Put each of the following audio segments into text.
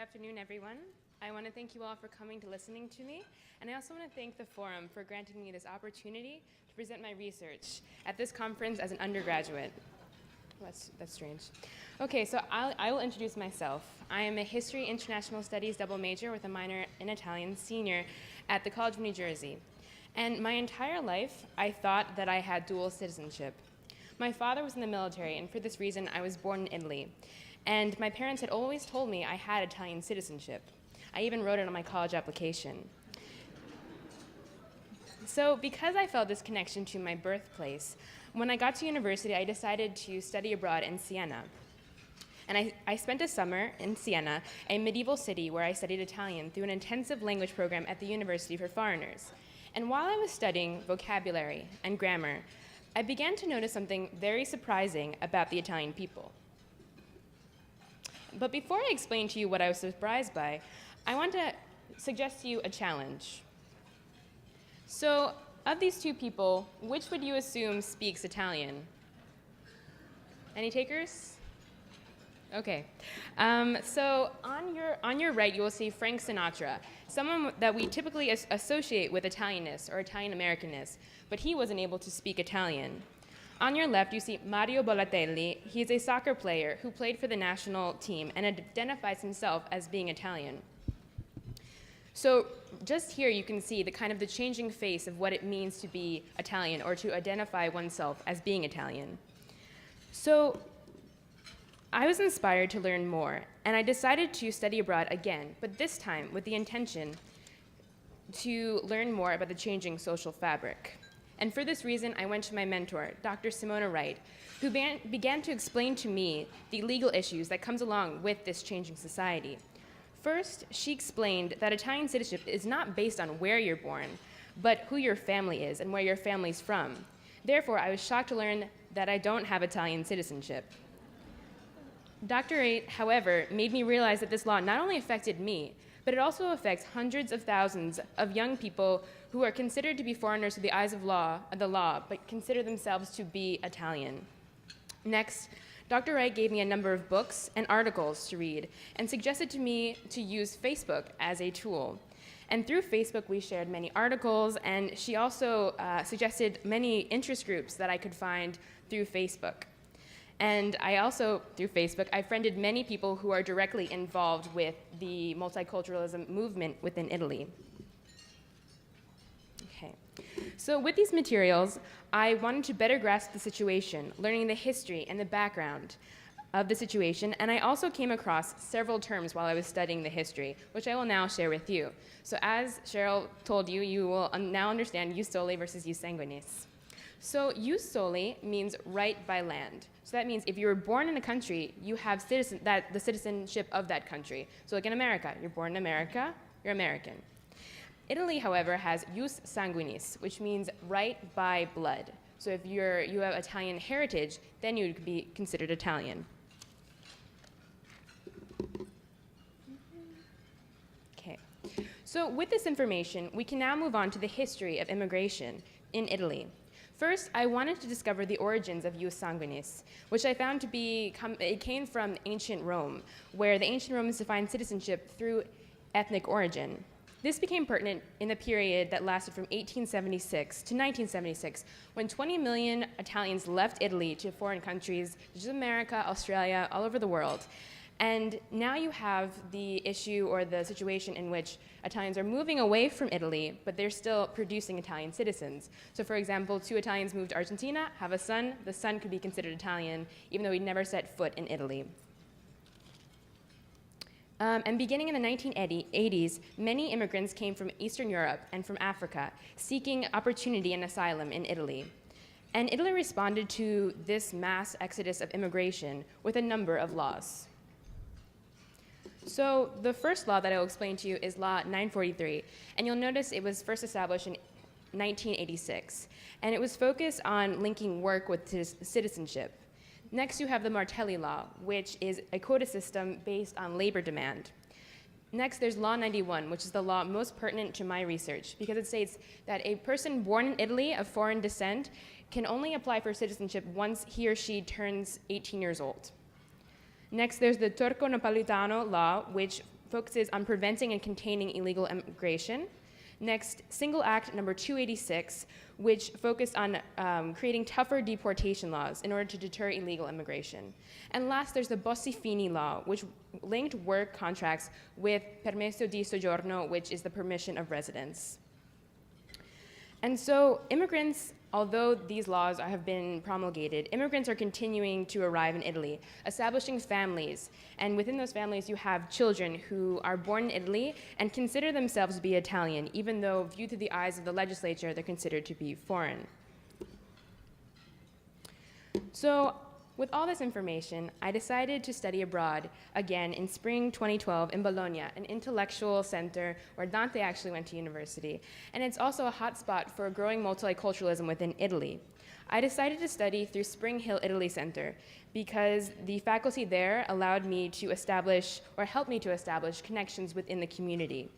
afternoon, everyone. I want to thank you all for coming to listening to me, and I also want to thank the forum for granting me this opportunity to present my research at this conference as an undergraduate. That's strange. Okay, so I will introduce myself. I am a History International Studies double major with a minor in Italian senior at the College of New Jersey. And my entire life, I thought that I had dual citizenship. My father was in the military, and for this reason, I was born in Italy. And my parents had always told me I had Italian citizenship. I even wrote it on my college application. So because I felt this connection to my birthplace, when I got to university, I decided to study abroad in Siena. And I spent a summer in Siena, a medieval city where I studied Italian through an intensive language program at the University for Foreigners. And while I was studying vocabulary and grammar, I began to notice something very surprising about the Italian people. But before I explain to you what I was surprised by, I want to suggest to you a challenge. So, of these two people, which would you assume speaks Italian? Any takers? Okay. So on your right, you will see Frank Sinatra, someone that we typically associate with Italianness or Italian-Americanness, but he wasn't able to speak Italian. On your left, you see Mario Balotelli. He is a soccer player who played for the national team and identifies himself as being Italian. So just here you can see the changing face of what it means to be Italian or to identify oneself as being Italian. So I was inspired to learn more, and I decided to study abroad again, but this time with the intention to learn more about the changing social fabric. And for this reason, I went to my mentor, Dr. Simona Wright, who began to explain to me the legal issues that comes along with this changing society. First, she explained that Italian citizenship is not based on where you're born, but who your family is and where your family's from. Therefore, I was shocked to learn that I don't have Italian citizenship. Dr. Wright, however, made me realize that this law not only affected me, but it also affects hundreds of thousands of young people who are considered to be foreigners to the eyes of the law, but consider themselves to be Italian. Next, Dr. Wright gave me a number of books and articles to read and suggested to me to use Facebook as a tool. And through Facebook, we shared many articles, and she also suggested many interest groups that I could find through Facebook. And I also, through Facebook, I friended many people who are directly involved with the multiculturalism movement within Italy. Okay. So with these materials, I wanted to better grasp the situation, learning the history and the background of the situation, and I also came across several terms while I was studying the history, which I will now share with you. So as Cheryl told you, you will now understand jus soli versus jus sanguinis. So jus soli means right by land. So that means if you were born in a country, you have the citizenship of that country. So like in America, you're born in America, you're American. Italy, however, has jus sanguinis, which means right by blood. So if you have Italian heritage, then you would be considered Italian. Okay. So with this information, we can now move on to the history of immigration in Italy. First, I wanted to discover the origins of jus sanguinis, which I found it came from ancient Rome, where the ancient Romans defined citizenship through ethnic origin. This became pertinent in the period that lasted from 1876 to 1976, when 20 million Italians left Italy to foreign countries, such as America, Australia, all over the world. And now you have the issue or the situation in which Italians are moving away from Italy, but they're still producing Italian citizens. So for example, 2 Italians moved to Argentina, have a son, the son could be considered Italian, even though he never set foot in Italy. And beginning in the 1980s, many immigrants came from Eastern Europe and from Africa, seeking opportunity and asylum in Italy. And Italy responded to this mass exodus of immigration with a number of laws. So the first law that I will explain to you is Law 943, and you'll notice it was first established in 1986, and it was focused on linking work with citizenship. Next, you have the Martelli Law, which is a quota system based on labor demand. Next, there's Law 91, which is the law most pertinent to my research, because it states that a person born in Italy of foreign descent can only apply for citizenship once he or she turns 18 years old. Next, there's the Turco-Napolitano law, which focuses on preventing and containing illegal immigration. Next, Single Act number 286, which focused on creating tougher deportation laws in order to deter illegal immigration. And last, there's the Bossi-Fini law, which linked work contracts with permesso di soggiorno, which is the permission of residence. And so immigrants, although these laws have been promulgated, immigrants are continuing to arrive in Italy, establishing families. And within those families, you have children who are born in Italy and consider themselves to be Italian, even though viewed through the eyes of the legislature, they're considered to be foreign. So with all this information, I decided to study abroad again in spring 2012 in Bologna, an intellectual center where Dante actually went to university. And it's also a hotspot for growing multiculturalism within Italy. I decided to study through Spring Hill Italy Center because the faculty there allowed me to establish, or helped me to establish, connections within the community.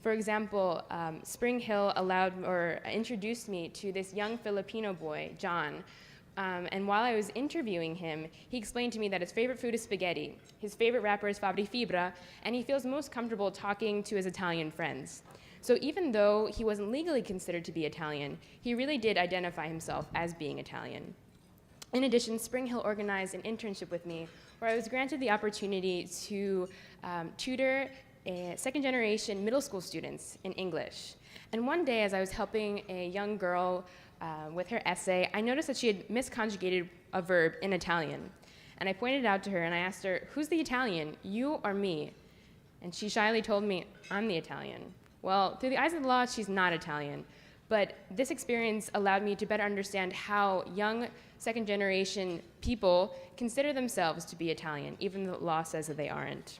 For example, Spring Hill allowed or introduced me to this young Filipino boy, John. And while I was interviewing him, he explained to me that his favorite food is spaghetti, his favorite rapper is Fabri Fibra, and he feels most comfortable talking to his Italian friends. So even though he wasn't legally considered to be Italian, he really did identify himself as being Italian. In addition, Spring Hill organized an internship with me where I was granted the opportunity to tutor second-generation middle school students in English. And one day, as I was helping a young girl with her essay, I noticed that she had misconjugated a verb in Italian. And I pointed it out to her and I asked her, "Who's the Italian, you or me?" And she shyly told me, "I'm the Italian." Well, through the eyes of the law, she's not Italian. But this experience allowed me to better understand how young second-generation people consider themselves to be Italian, even though the law says that they aren't.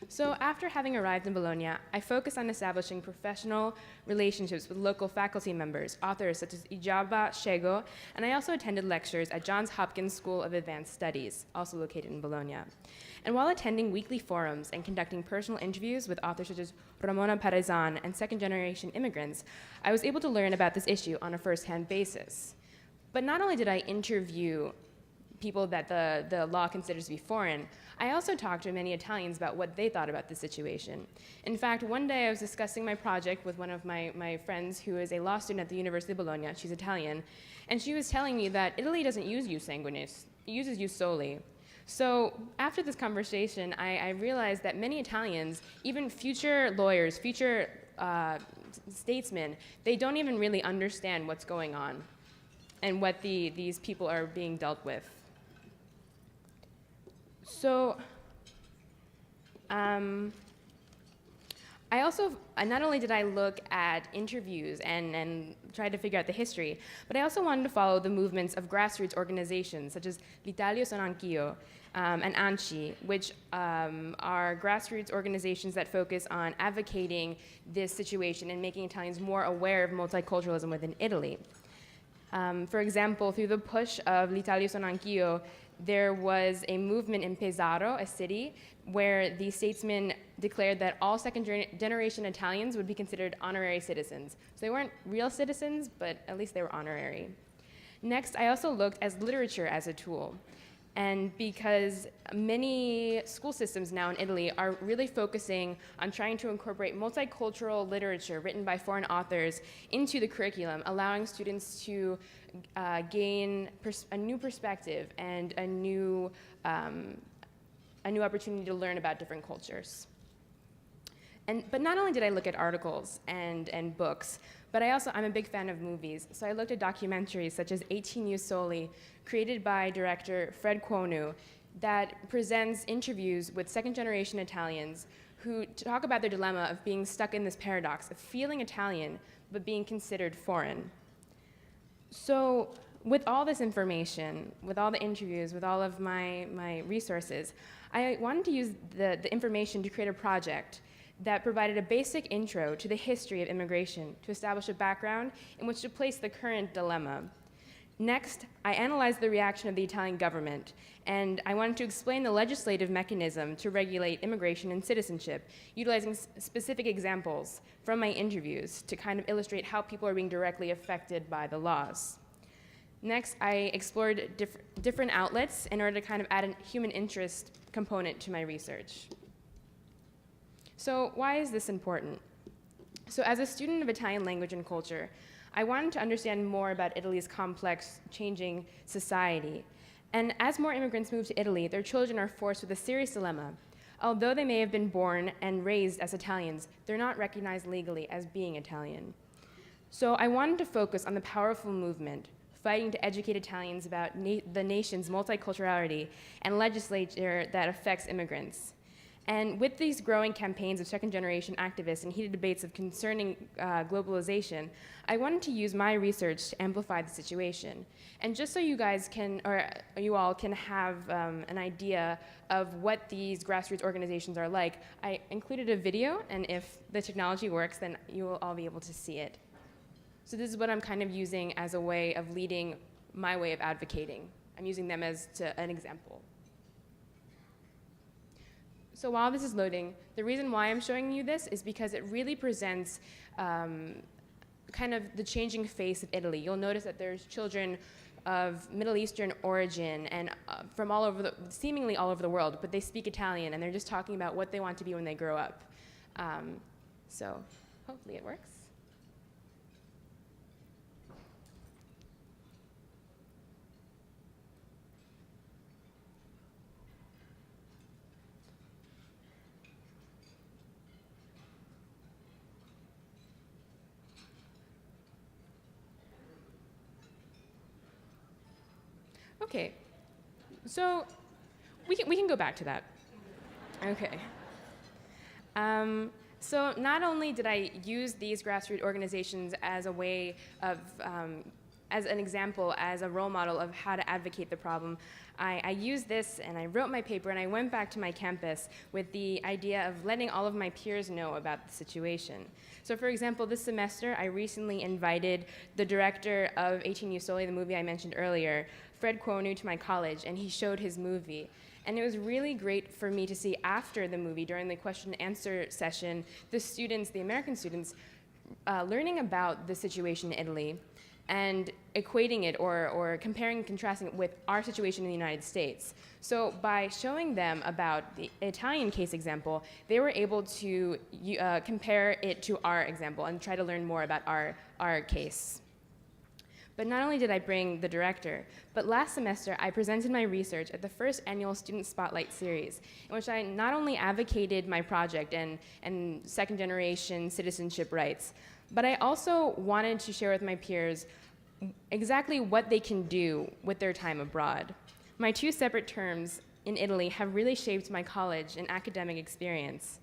So after having arrived in Bologna, I focused on establishing professional relationships with local faculty members, authors such as Ijaba Shego, and I also attended lectures at Johns Hopkins School of Advanced Studies, also located in Bologna. And while attending weekly forums and conducting personal interviews with authors such as Ramona Parezan and second-generation immigrants, I was able to learn about this issue on a first-hand basis. But not only did I interview people that the law considers to be foreign, I also talked to many Italians about what they thought about the situation. In fact, one day I was discussing my project with one of my friends who is a law student at the University of Bologna. She's Italian, and she was telling me that Italy doesn't use jus sanguinis, it uses jus soli. So after this conversation, I realized that many Italians, even future lawyers, future statesmen, they don't even really understand what's going on and what these people are being dealt with. So I also, not only did I look at interviews and try to figure out the history, but I also wanted to follow the movements of grassroots organizations such as l'Italia sono anch'io and ANCI, which are grassroots organizations that focus on advocating this situation and making Italians more aware of multiculturalism within Italy. For example, through the push of l'Italia sono anch'io, there was a movement in Pesaro, a city, where the statesmen declared that all second-generation Italians would be considered honorary citizens. So they weren't real citizens, but at least they were honorary. Next, I also looked at literature as a tool. And because many school systems now in Italy are really focusing on trying to incorporate multicultural literature written by foreign authors into the curriculum, allowing students to gain a new perspective and a new opportunity to learn about different cultures. But not only did I look at articles and books, but I'm a big fan of movies. So I looked at documentaries such as 18 Jus Soli, created by director Fred Cuonu, that presents interviews with second-generation Italians who talk about their dilemma of being stuck in this paradox of feeling Italian, but being considered foreign. So with all this information, with all the interviews, with all of my resources, I wanted to use the information to create a project that provided a basic intro to the history of immigration to establish a background in which to place the current dilemma. Next, I analyzed the reaction of the Italian government, and I wanted to explain the legislative mechanism to regulate immigration and citizenship, utilizing specific examples from my interviews to kind of illustrate how people are being directly affected by the laws. Next, I explored different outlets in order to kind of add a human interest component to my research. So why is this important? So as a student of Italian language and culture, I wanted to understand more about Italy's complex, changing society. And as more immigrants move to Italy, their children are forced with a serious dilemma. Although they may have been born and raised as Italians, they're not recognized legally as being Italian. So I wanted to focus on the powerful movement, fighting to educate Italians about the nation's multiculturality and legislature that affects immigrants. And with these growing campaigns of second-generation activists and heated debates of concerning globalization, I wanted to use my research to amplify the situation. And just so you guys can, or you all can have an idea of what these grassroots organizations are like, I included a video, and if the technology works, then you will all be able to see it. So this is what I'm kind of using as a way of leading my way of advocating. I'm using them as an example. So while this is loading, the reason why I'm showing you this is because it really presents kind of the changing face of Italy. You'll notice that there's children of Middle Eastern origin and from seemingly all over the world, but they speak Italian, and they're just talking about what they want to be when they grow up. So hopefully it works. Okay, so we can go back to that. Okay. So not only did I use these grassroots organizations as a way of, as an example, as a role model of how to advocate the problem, I used this and I wrote my paper and I went back to my campus with the idea of letting all of my peers know about the situation. So for example, this semester I recently invited the director of 18 U Soli, the movie I mentioned earlier, Fred Kwonu, to my college, and he showed his movie. And it was really great for me to see after the movie, during the question and answer session, the students, the American students, learning about the situation in Italy and equating it or comparing and contrasting it with our situation in the United States. So by showing them about the Italian case example, they were able to compare it to our example and try to learn more about our case. But not only did I bring the director, but last semester I presented my research at the first annual Student Spotlight series, in which I not only advocated my project and second-generation citizenship rights, but I also wanted to share with my peers exactly what they can do with their time abroad. My 2 separate terms in Italy have really shaped my college and academic experience.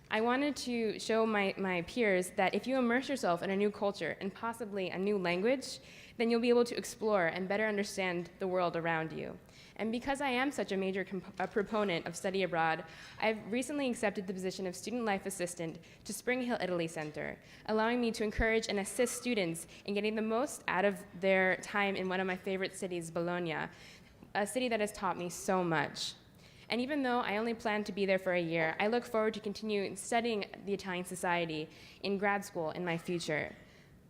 I wanted to show my peers that if you immerse yourself in a new culture and possibly a new language, then you'll be able to explore and better understand the world around you. And because I am such a major proponent of study abroad, I've recently accepted the position of Student Life Assistant to Spring Hill Italy Center, allowing me to encourage and assist students in getting the most out of their time in one of my favorite cities, Bologna, a city that has taught me so much. And even though I only plan to be there for a year, I look forward to continuing studying the Italian society in grad school in my future.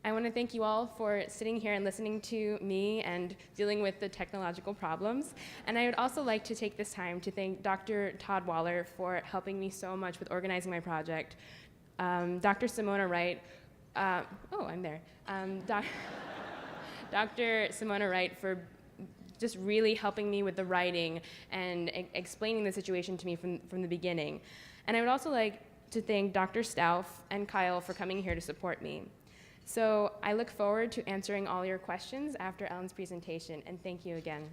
I want to thank you all for sitting here and listening to me and dealing with the technological problems. And I would also like to take this time to thank Dr. Todd Waller for helping me so much with organizing my project, Dr. Simona Wright, I'm there, Dr. Simona Wright for just really helping me with the writing and explaining the situation to me from the beginning. And I would also like to thank Dr. Stauff and Kyle for coming here to support me. So I look forward to answering all your questions after Ellen's presentation, and thank you again.